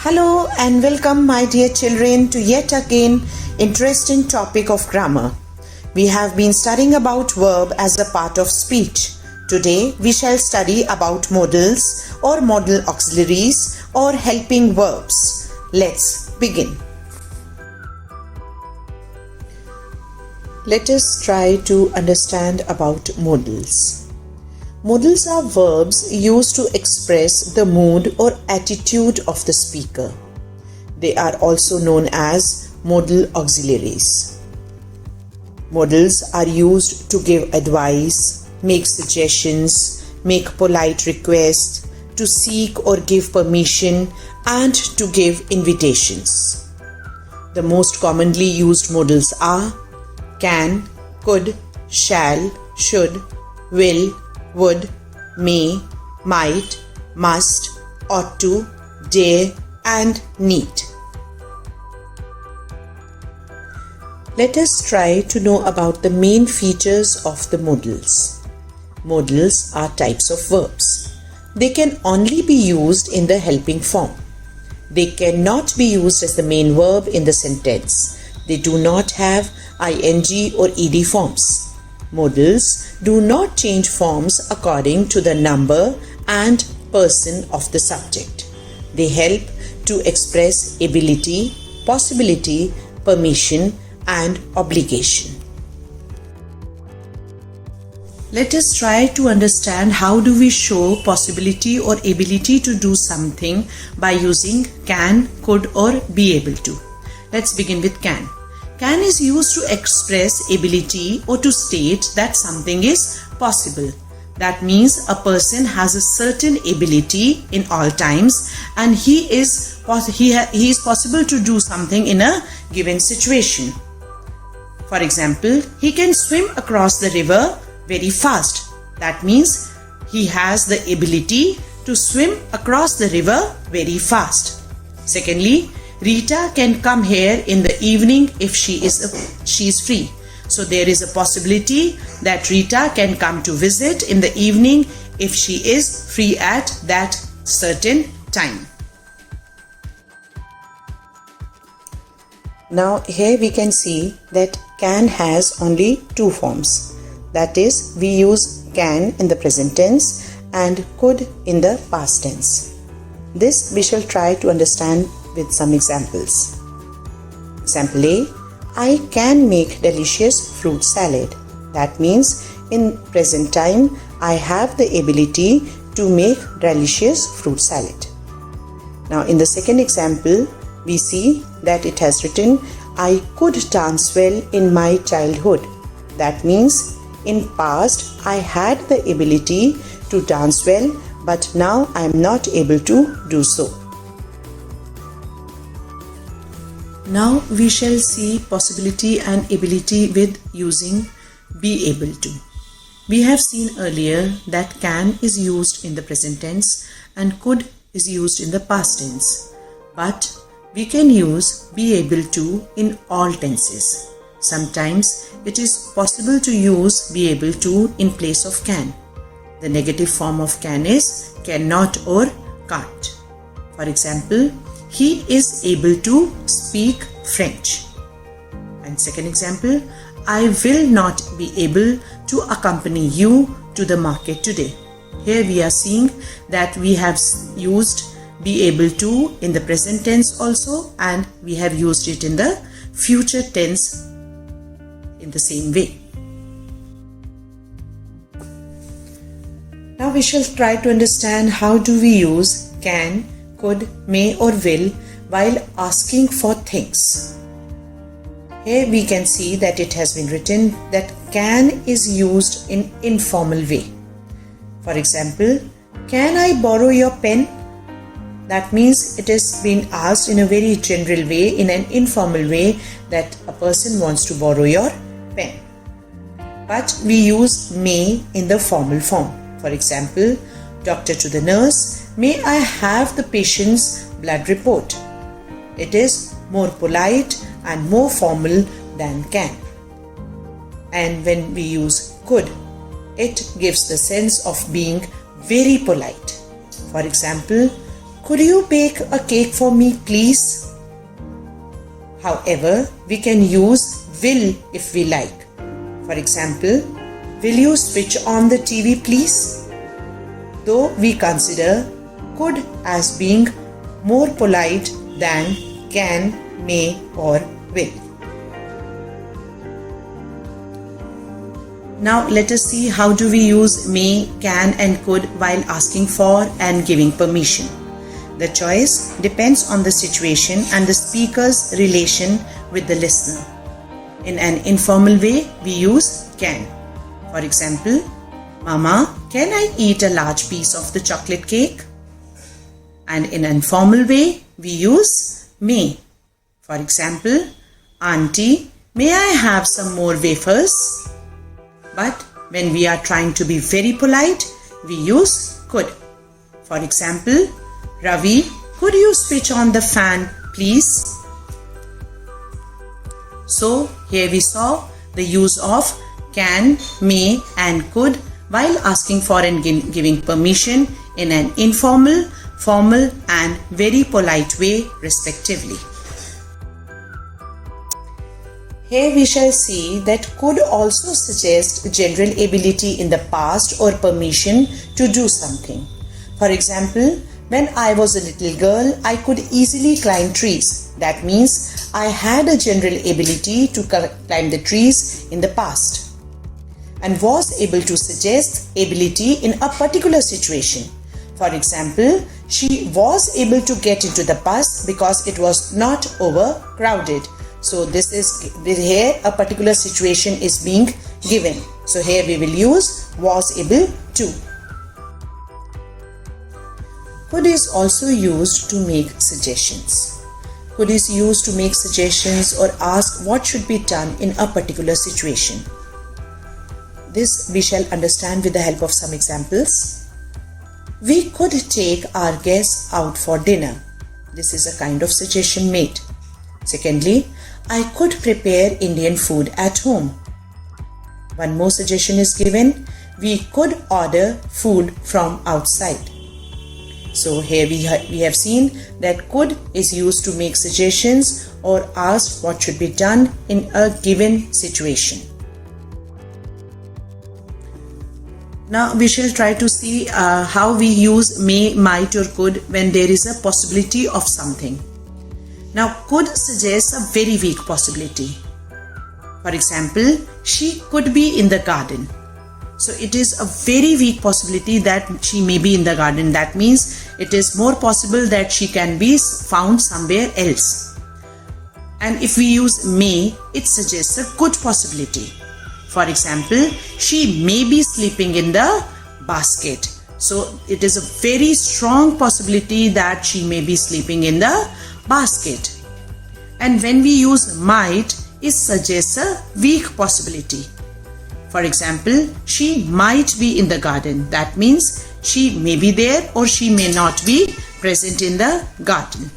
Hello and welcome my dear children to yet again interesting topic of grammar. We have been studying about verb as a part of speech. Today we shall study about modals or modal auxiliaries or helping verbs. Let's begin. Let us try to understand about modals. Modals are verbs used to express the mood or attitude of the speaker. They are also known as modal auxiliaries. Modals are used to give advice, make suggestions, make polite requests, to seek or give permission, and to give invitations. The most commonly used modals are can, could, shall, should, will, would, may, might, must, ought to, dare, and need. Let us try to know about the main features of the modals. Modals are types of verbs. They can only be used in the helping form. They cannot be used as the main verb in the sentence. They do not have ing or ed forms. Modals do not change forms according to the number and person of the subject. They help to express ability, possibility, permission, and obligation. Let us try to understand how do we show possibility or ability to do something by using can, could, or be able to. Let's begin with can. Can is used to express ability or to state that something is possible. That means a person has a certain ability in all times and he is possible to do something in a given situation. For example, he can swim across the river very fast. That means he has the ability to swim across the river very fast. Secondly, Rita can come here in the evening if she is free. So there is a possibility that Rita can come to visit in the evening if she is free at that certain time. Now here we can see that can has only two forms. That is, we use can in the present tense and could in the past tense. This we shall try to understand with some examples. Example A, I can make delicious fruit salad. That means in present time I have the ability to make delicious fruit salad. Now in the second example we see that it has written I could dance well in my childhood. That means in past I had the ability to dance well, but now I am not able to do so. Now we shall see possibility and ability with using be able to. We have seen earlier that can is used in the present tense and could is used in the past tense. But we can use be able to in all tenses. Sometimes it is possible to use be able to in place of can. The negative form of can is cannot or can't. For example, he is able to speak French. And second example, I will not be able to accompany you to the market today. Here we are seeing that we have used be able to in the present tense also, and we have used it in the future tense in the same way. Now we shall try to understand how do we use can, could, may or will while asking for things. Here we can see that it has been written that can is used in informal way. For example, can I borrow your pen? That means it is being asked in a very general way, in an informal way, that a person wants to borrow your pen. But we use may in the formal form. For example, doctor to the nurse, may I have the patient's blood report? It is more polite and more formal than can. And when we use could, it gives the sense of being very polite. For example, Could you bake a cake for me, please? However, we can use will if we like. For example, will you switch on the TV, please? Though we consider could as being more polite than can, may, or will. Now let us see how do we use may, can, and could while asking for and giving permission. The choice depends on the situation and the speaker's relation with the listener. In an informal way, we use can. For example, Mama, can I eat a large piece of the chocolate cake? And in an informal way, we use may. For example, Auntie, may I have some more wafers? But when we are trying to be very polite, we use could. For example, Ravi, could you switch on the fan, please? So here we saw the use of can, may, and could while asking for and giving permission in an informal, formal, and very polite way, respectively. Here we shall see that could also suggest general ability in the past or permission to do something. For example, when I was a little girl, I could easily climb trees. That means I had a general ability to climb the trees in the past and was able to suggest ability in a particular situation. For example, she was able to get into the bus because it was not overcrowded. So this is here a particular situation is being given. So here we will use was able to. Could is also used to make suggestions. Could is used to make suggestions or ask what should be done in a particular situation. This we shall understand with the help of some examples. We could take our guests out for dinner. This is a kind of suggestion made. Secondly, I could prepare Indian food at home. One more suggestion is given. We could order food from outside. So here we have seen that could is used to make suggestions or ask what should be done in a given situation. Now we shall try to see how we use may, might, or could when there is a possibility of something. Now could suggests a very weak possibility. For example, she could be in the garden. So it is a very weak possibility that she may be in the garden. That means it is more possible that she can be found somewhere else. And if we use may, it suggests a good possibility. For example, she may be sleeping in the basket. So it is a very strong possibility that she may be sleeping in the basket. And when we use might, it suggests a weak possibility. For example, she might be in the garden. That means she may be there or she may not be present in the garden.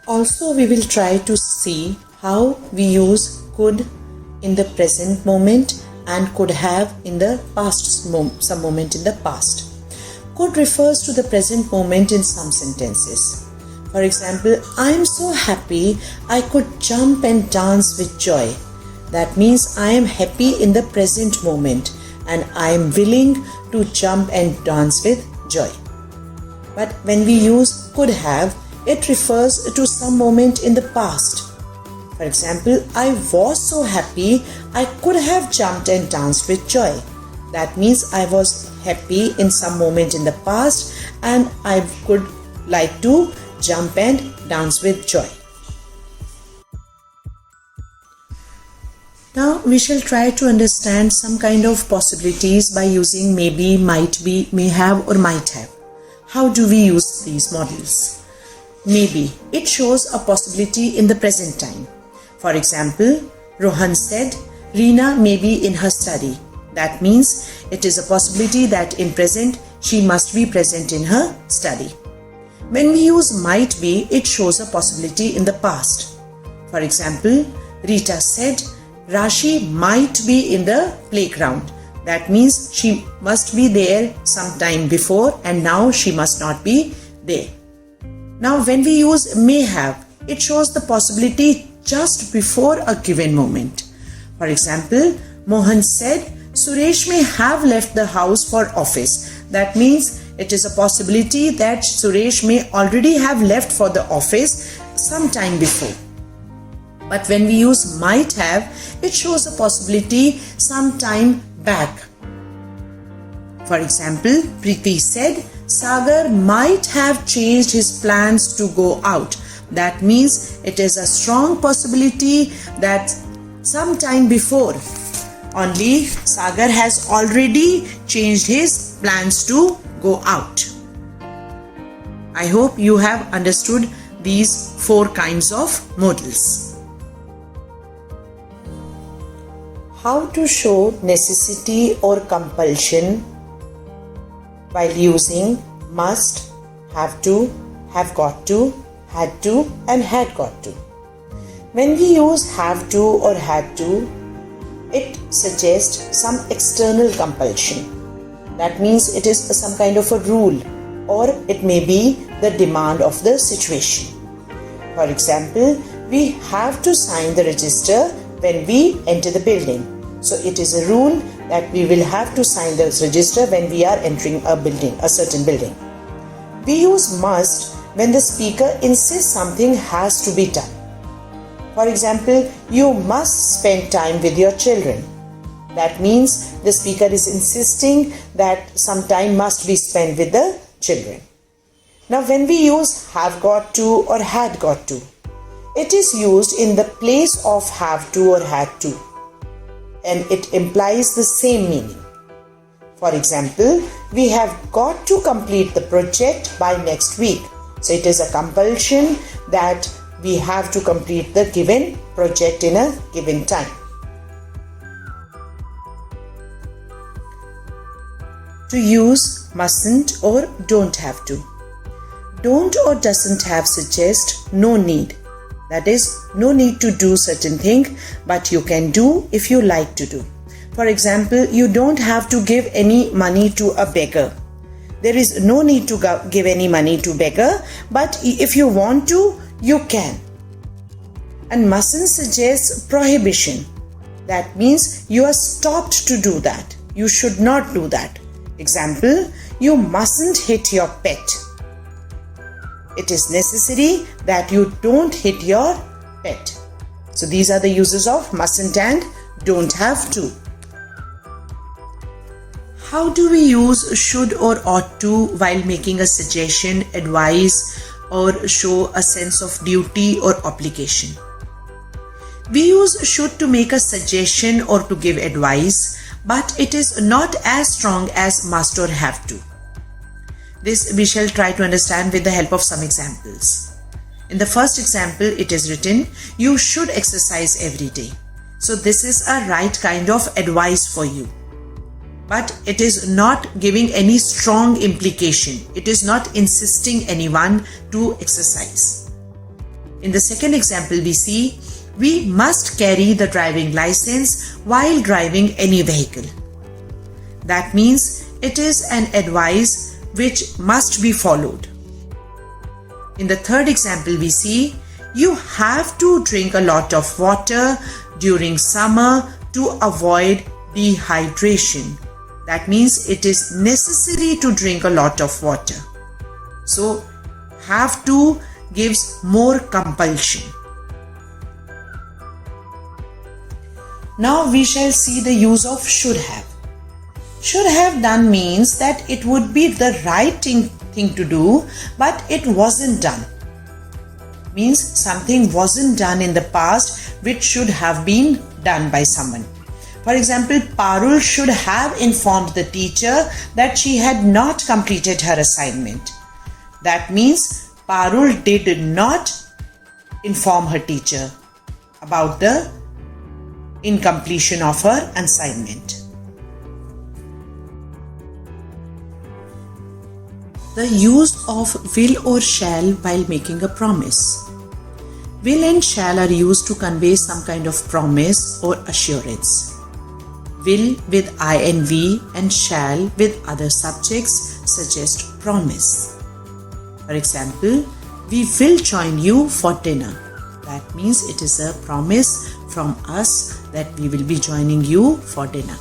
Also, we will try to see how we use could in the present moment and could have in the past, some moment in the past. Could refers to the present moment in some sentences. For example, I am so happy I could jump and dance with joy. That means I am happy in the present moment and I am willing to jump and dance with joy. But when we use could have, it refers to some moment in the past. For example, I was so happy I could have jumped and danced with joy. That means I was happy in some moment in the past and I could like to jump and dance with joy. Now we shall try to understand some kind of possibilities by using maybe, might be, may have, or might have. How do we use these models? Maybe. It shows a possibility in the present time. For example, Rohan said, Reena may be in her study. That means it is a possibility that in present she must be present in her study. When we use might be, it shows a possibility in the past. For example, Rita said, Rashi might be in the playground. That means she must be there sometime before and now she must not be there. Now when we use may have, it shows the possibility just before a given moment. For example, Mohan said, Suresh may have left the house for office. That means it is a possibility that Suresh may already have left for the office sometime before. But when we use might have, it shows a possibility sometime back. For example, Preeti said, Sagar might have changed his plans to go out. That means it is a strong possibility that sometime before only Sagar has already changed his plans to go out. I hope you have understood these 4 kinds of modals. How to show necessity or compulsion while using must, have to, have got to, had to and had got to. When we use have to or had to, it suggests some external compulsion. That means it is some kind of a rule, or it may be the demand of the situation. For example, we have to sign the register when we enter the building. So it is a rule that we will have to sign the register when we are entering a building, a certain building. We use must when the speaker insists something has to be done. For example, you must spend time with your children. That means the speaker is insisting that some time must be spent with the children. Now when we use have got to or had got to, it is used in the place of have to or had to, and it implies the same meaning. For example, we have got to complete the project by next week. So it is a compulsion that we have to complete the given project in a given time. To use mustn't or don't have to. Don't or doesn't have suggest no need. That is, no need to do certain thing, but you can do if you like to do. For example, you don't have to give any money to a beggar. There is no need to give any money to beggar, but if you want to, you can. And mustn't suggests prohibition. That means you are stopped to do that. You should not do that. Example, you mustn't hit your pet. It is necessary that you don't hit your pet. So these are the uses of mustn't and don't have to. How do we use should or ought to while making a suggestion, advice, or show a sense of duty or obligation? We use should to make a suggestion or to give advice, but it is not as strong as must or have to. This we shall try to understand with the help of some examples. In the first example, it is written, you should exercise every day. So this is a right kind of advice for you. But it is not giving any strong implication. It is not insisting anyone to exercise. In the second example, we see, we must carry the driving license while driving any vehicle. That means it is an advice which must be followed. In the third example, we see, you have to drink a lot of water during summer to avoid dehydration. That means it is necessary to drink a lot of water. So, have to gives more compulsion. Now we shall see the use of should have. Should have done means that it would be the right thing to do, but it wasn't done. Means something wasn't done in the past which should have been done by someone. For example, Parul should have informed the teacher that she had not completed her assignment. That means Parul did not inform her teacher about the incompletion of her assignment. The use of will or shall while making a promise. Will and shall are used to convey some kind of promise or assurance. Will with INV and shall with other subjects suggest promise. For example, we will join you for dinner. That means it is a promise from us that we will be joining you for dinner.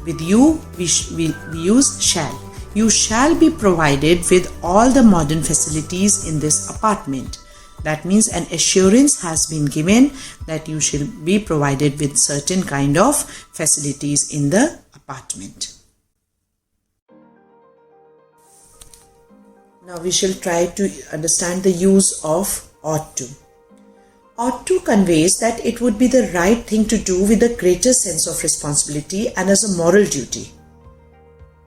With you, we use shall. You shall be provided with all the modern facilities in this apartment. That means an assurance has been given that you shall be provided with certain kind of facilities in the apartment. Now we shall try to understand the use of ought to. Ought to conveys that it would be the right thing to do with a greater sense of responsibility and as a moral duty.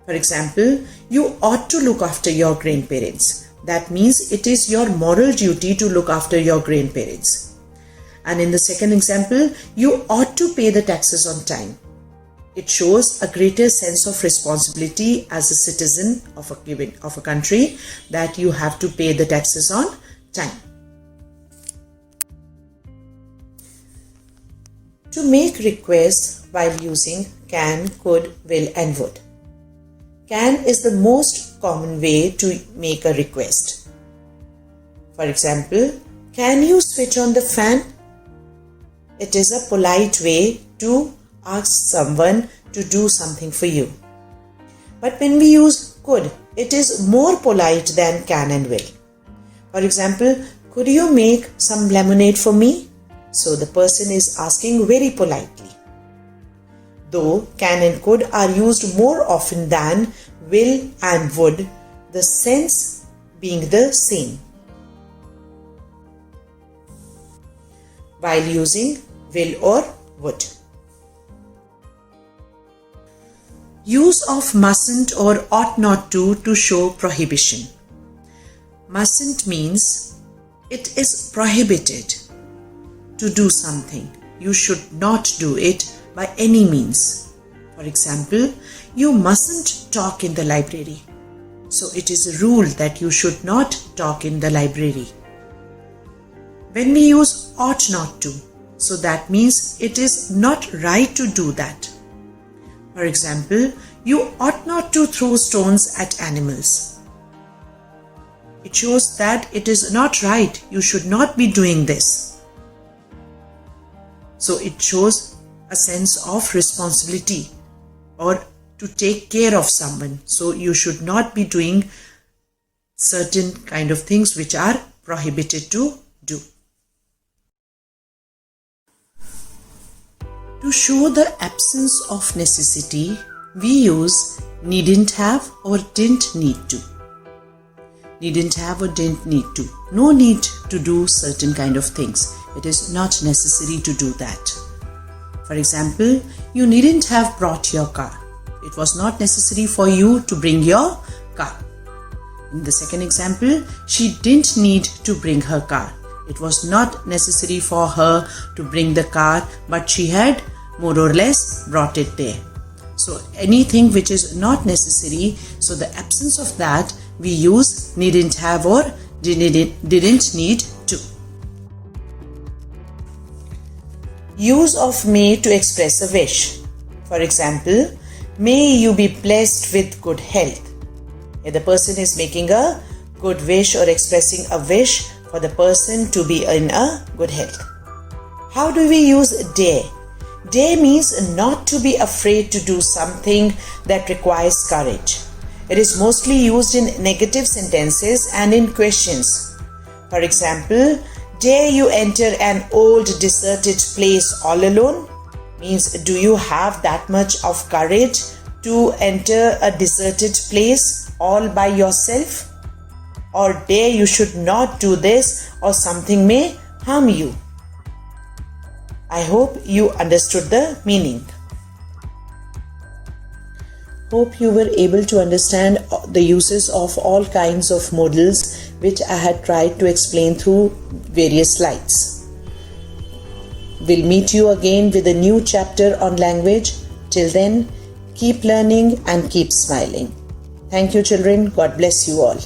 For example, you ought to look after your grandparents. That means it is your moral duty to look after your grandparents. And in the second example, you ought to pay the taxes on time. It shows a greater sense of responsibility as a citizen of a country that you have to pay the taxes on time. To make requests while using can, could, will and would. Can is the most common way to make a request. For example, can you switch on the fan? It is a polite way to ask someone to do something for you. But when we use could, it is more polite than can and will. For example, could you make some lemonade for me? So the person is asking very politely. Though can and could are used more often than will and would, the sense being the same. While using will or would. Use of mustn't or ought not to show prohibition. Mustn't means it is prohibited to do something. You should not do it by any means. For example, you mustn't talk in the library. So it is a rule that you should not talk in the library. When we use ought not to, so that means it is not right to do that. For example, you ought not to throw stones at animals. It shows that it is not right. You should not be doing this. So it shows a sense of responsibility or to take care of someone. So you should not be doing certain kind of things which are prohibited to do. To show the absence of necessity, we use needn't have or didn't need to. Needn't have or didn't need to. No need to do certain kind of things. It is not necessary to do that. For example, you needn't have brought your car. It was not necessary for you to bring your car. In the second example, she didn't need to bring her car. It was not necessary for her to bring the car, but she had more or less brought it there. So anything which is not necessary, so the absence of that, we use needn't have or didn't need to. Use of may to express a wish. For example, may you be blessed with good health. If the person is making a good wish or expressing a wish for the person to be in a good health. How do we use dare? Dare means not to be afraid to do something that requires courage. It is mostly used in negative sentences and in questions. For example, dare you enter an old deserted place all alone? Means, do you have that much of courage to enter a deserted place all by yourself? Or dare you should not do this or something may harm you. I hope you understood the meaning. Hope you were able to understand the uses of all kinds of modals which I had tried to explain through various slides. We'll meet you again with a new chapter on language. Till then, keep learning and keep smiling. Thank you, children. God bless you all.